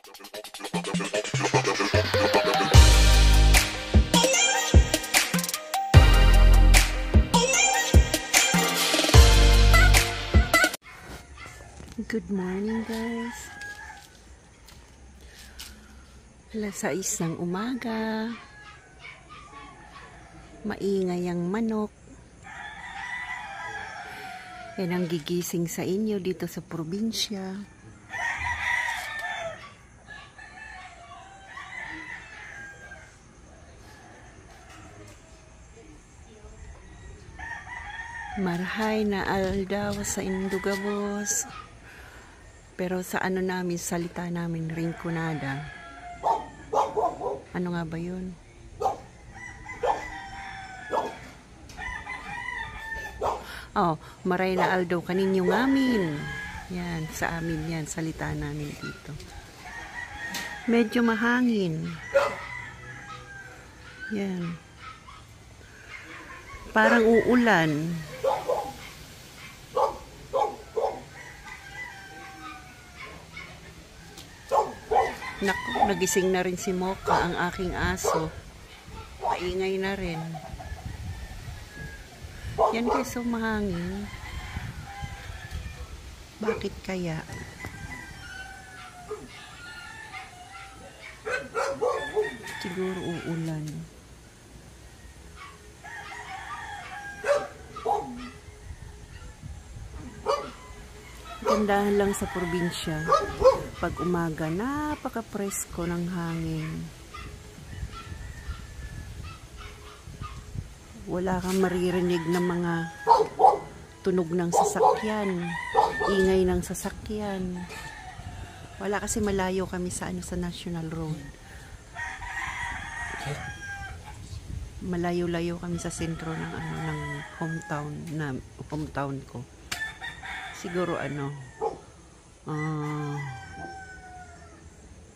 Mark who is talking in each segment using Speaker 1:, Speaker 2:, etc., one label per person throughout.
Speaker 1: Good morning guys. Alas 6 ng umaga. Maingay ang manok. Yan ang gigising sa inyo dito sa probinsya. Marhay na aldaw sa Indugabos. Pero sa ano namin, salita namin, rinconada. Ano nga ba yun? Oh, maray na aldaw kaninyo ngamin. Yan, sa amin yan, salita namin dito. Medyo mahangin. Yan. Parang uulan. Naku, nagising na rin si Mocha, ang aking aso. Maingay na rin. Yan guys, so mahangin. Bakit kaya? Siguro uulan. Gandahan lang sa probinsya. Pag umaga, napaka-presko ng hangin. Wala kang maririnig ng mga tunog ng sasakyan, ingay ng sasakyan. Wala kasi malayo kami sa sa National Road. Malayo-layo kami sa sentro ng ng hometown ko. Siguro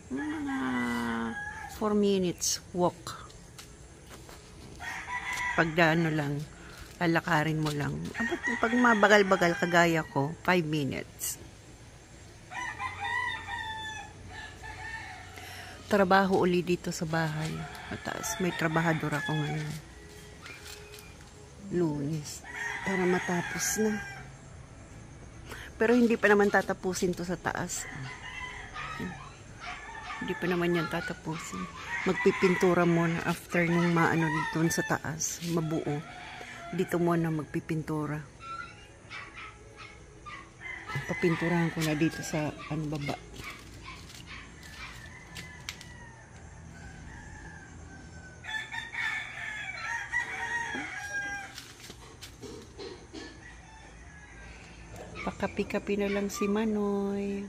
Speaker 1: mga 4 minutes walk. Pag lang, lalakarin mo lang. Pag mabagal-bagal kagaya ko, 5 minutes. Trabaho uli dito sa bahay. Mataas, may trabahador ako ngayon. Lunes. Para matapos na. Pero hindi pa naman tatapusin to sa taas. Hindi pa naman yan tatapusin. Magpipintura muna after nung maano dito sa taas. Mabuo. Dito muna magpipintura. Papinturahan ko na dito sa baba. Pakapi-kapi na lang si Manoy.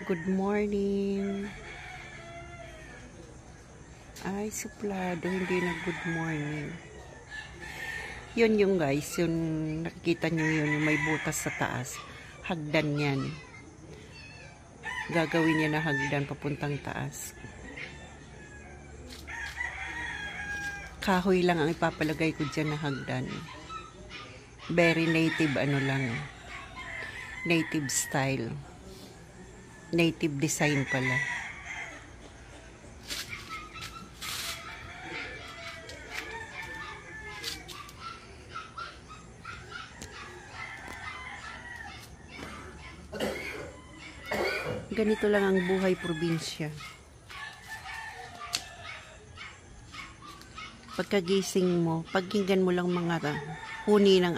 Speaker 1: Good morning. Ay, suplado. Hindi na good morning. Yun yung guys. Yung nakikita nyo yun. Yung may butas sa taas. Hagdan yan. Gagawin niya na hagdan papuntang taas. Kahoy lang ang ipapalagay ko dyan na hagdan. Very native lang. Native style. Native design pala. Ganito lang ang buhay probinsya. Pagkagising mo, pagkinggan mo lang mga huni ng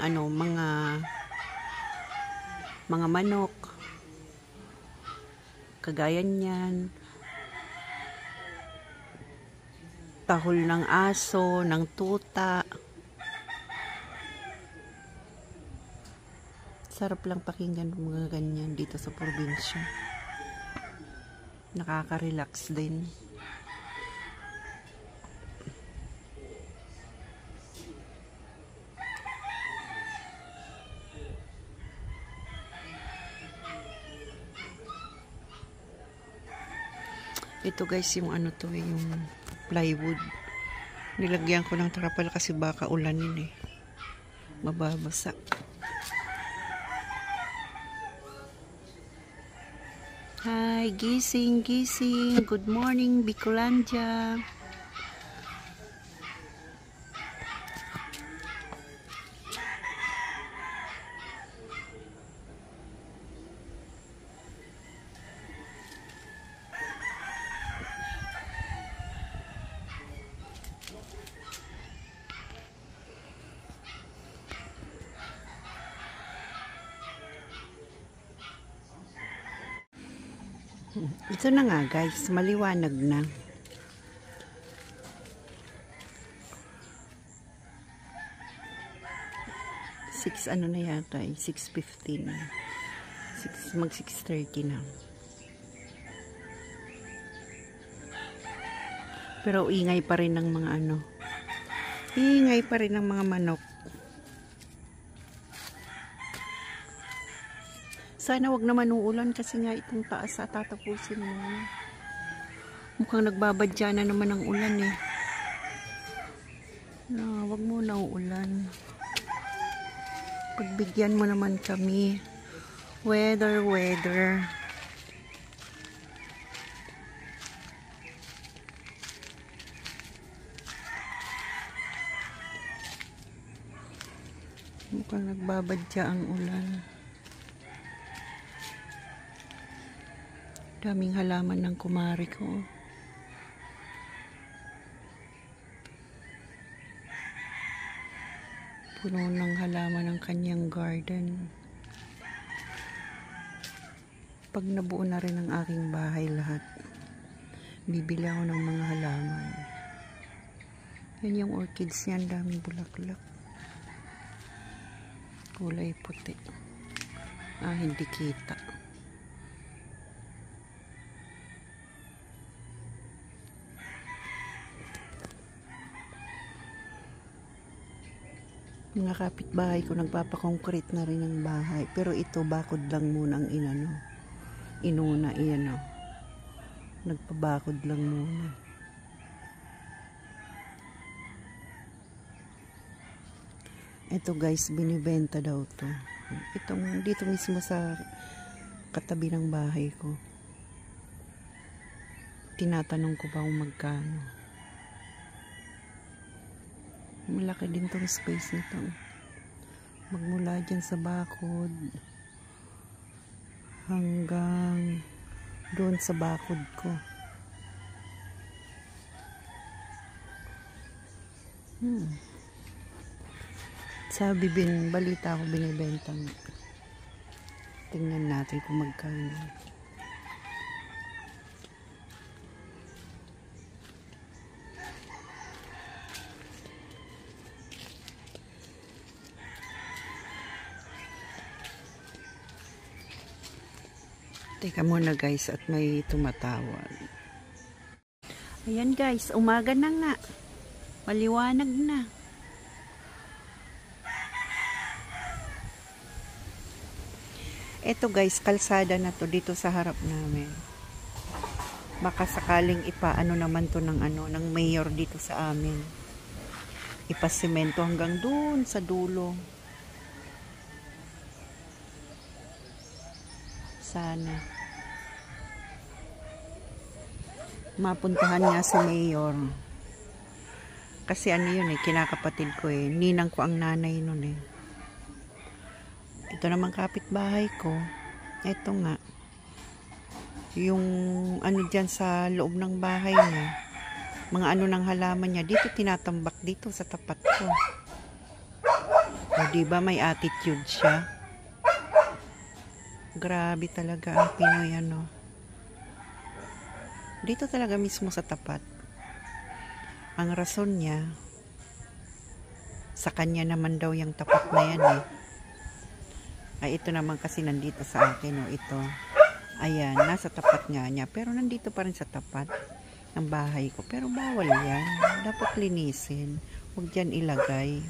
Speaker 1: mga manok. Kagaya niyan. Tahol ng aso, ng tuta. Sarap lang pakinggan mga ganyan dito sa probinsya. Nakaka-relax din. Ito guys, yung yung plywood. Nilagyan ko ng trapal kasi baka ulanin mababasa. Hi Ay, gising, gising. Good morning, Bicolandia. Ito na nga guys, maliwanag na. Ano na yata eh, 6:15. Mag 6:30 na. Pero ingay pa rin ng mga ano. Ingay pa rin ng mga manok. Sana wag naman uulan kasi nga itong taas tatapusin mo. Mukhang nagbabadya na naman ang ulan eh. No, wag mo na uulan. Pagbigyan mo naman kami. Weather. Mukhang nagbabadya ang ulan. Daming halaman ng kumari ko. Puno ng halaman ng kanyang garden. Pag nabuo na rin ang aking bahay lahat, bibili ako ng mga halaman. Yan yung orchids yan, daming bulaklak. Kulay puti. Hindi kita. Mga kapitbahay ko nagpapakongkrete na rin ang bahay, pero ito bakod lang muna ang inuna iyan o. Nagpabakod lang muna. Ito guys, binibenta daw to. Itong dito mismo sa katabi ng bahay ko. Tinatanong ko ba kung magkano. Malaki din tong space nito. Magmula dyan sa bakod hanggang doon sa bakod ko. Sabi balita ko binibenta. Tingnan natin kung magkano. Teka muna guys, at may tumatawag. Ayan guys, umaga na nga. Maliwanag na. Eto guys, kalsada na to dito sa harap namin. Baka sakaling ipaano naman to ng mayor dito sa amin. Ipasemento hanggang doon sa dulo. Sana mapuntahan nga si mayor. Kasi yun eh, kinakapatid ko eh. Ninang ko ang nanay nun eh. Ito naman kapitbahay ko. Ito nga. Yung dyan sa loob ng bahay niya. Mga ng halaman niya. Dito tinatambak dito sa tapat ko. O diba may attitude siya? Grabe talaga ang Pinoy Dito talaga mismo sa tapat. Ang rason niya, sa kanya naman daw yung tapat na yan eh. Ay ito naman kasi nandito sa akin ito. Ayan, nasa tapat nga niya. Pero nandito pa rin sa tapat ng bahay ko. Pero bawal yan. Dapat linisin. Huwag dyan ilagay.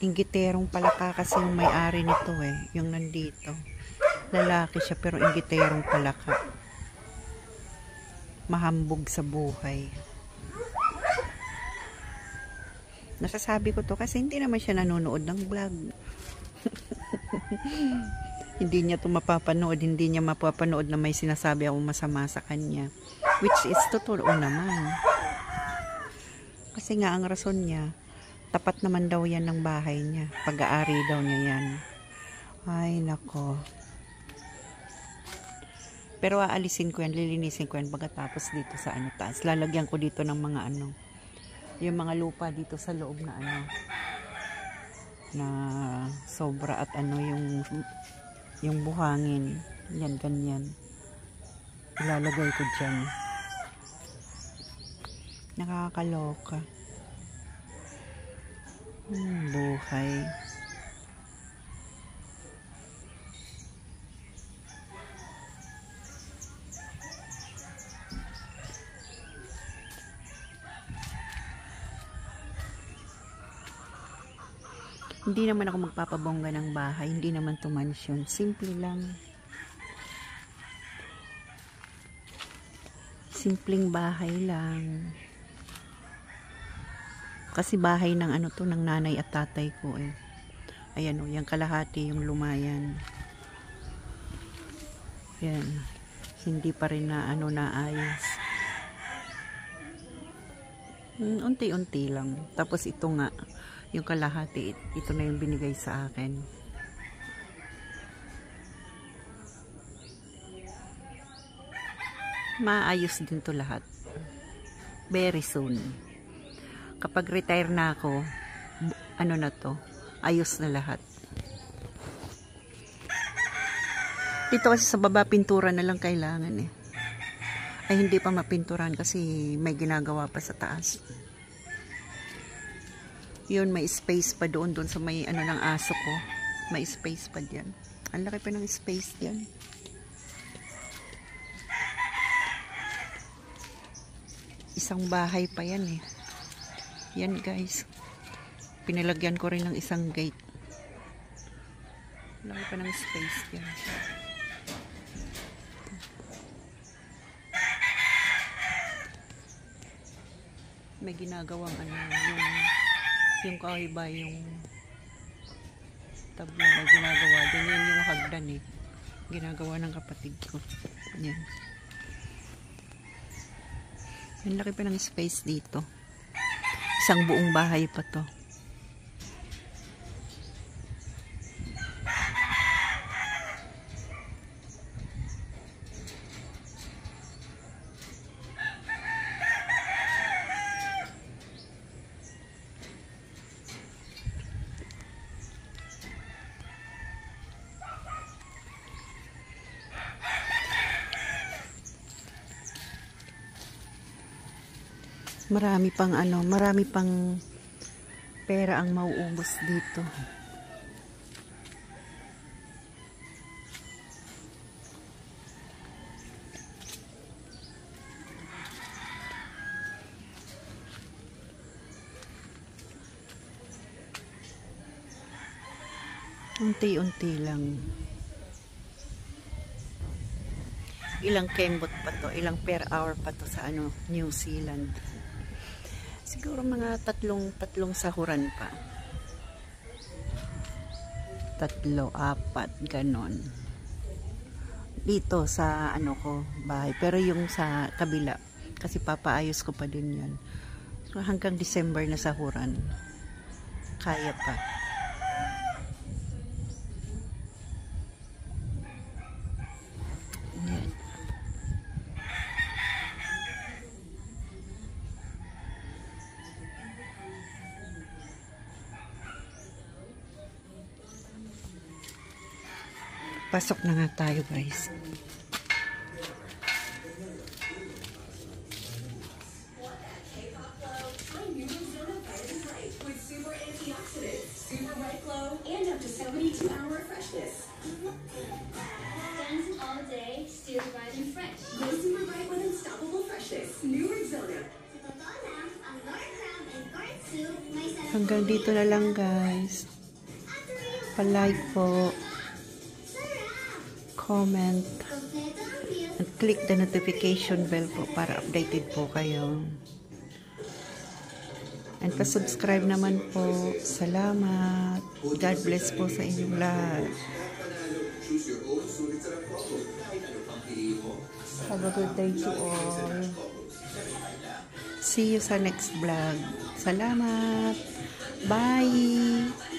Speaker 1: Inggiterong palaka kasi yung may-ari nito eh. Yung nandito. Lalaki siya pero inggiterong palaka. Mahambog sa buhay. Nasasabi ko to kasi hindi naman siya nanonood ng vlog. Hindi niya to mapapanood, hindi niya mapapanood na may sinasabi ako masama sa kanya. Which is totoo naman. Kasi nga ang rason niya, tapat naman daw yan ng bahay niya. Pag-aari daw niya yan. Ay, nako. Pero aalisin ko yan, lilinisin ko yan pagkatapos dito sa ano taas. Lalagyan ko dito ng mga ano, yung mga lupa dito sa loob na ano, na sobra at ano yung buhangin. Yan, ganyan. Ilalagay ko dyan. Nakakaloka. Buhay. Hindi naman ako magpapabongga ng bahay. Hindi naman to mansion. Simple lang. Simpleng bahay lang. Kasi bahay ng ano to, ng nanay at tatay ko eh. Ayan o, yung kalahati, yung lumayan. Yan. Hindi pa rin na ano naayos. Unti-unti lang. Tapos ito nga, yung kalahati, ito na yung binigay sa akin. Maayos din to lahat. Very soon. Kapag retire na ako, ano na to, ayos na lahat. Dito kasi sa baba, pintura na lang kailangan eh. Ay hindi pa mapinturan kasi may ginagawa pa sa taas. Yun, may space pa doon sa may ano ng aso ko. May space pa diyan. Ang laki pa ng space diyan. Isang bahay pa yan eh. Yan guys. Pinalagyan ko rin ng isang gate. Laki pa ng space yan. May ginagawang ano, yung kahoy ba, yung tabla na ginagawa. Ganyan yung hagdan eh. Ginagawa ng kapatid ko. Yan. Ang laki pa ng space dito. Isang buong bahay pa to. Marami pang ano, marami pang pera ang mauubos dito. Unti-unti lang. Ilang kembot pa to, ilang per hour pa to sa ano, New Zealand. Siguro mga tatlong sahuran pa. 3, 4, ganon. Dito sa ano ko, bahay. Pero yung sa kabila, kasi papaayos ko pa din yan. So, hanggang December na sahuran. Kaya pa. Yan. Pasok na nga tayo guys. Hanggang dito na lang guys. Pa-like po, comment, and click the notification bell po para updated po kayo. And pa-subscribe naman po. Salamat. God bless po sa inyong lahat. Have a good day to all. See you sa next vlog. Salamat. Bye.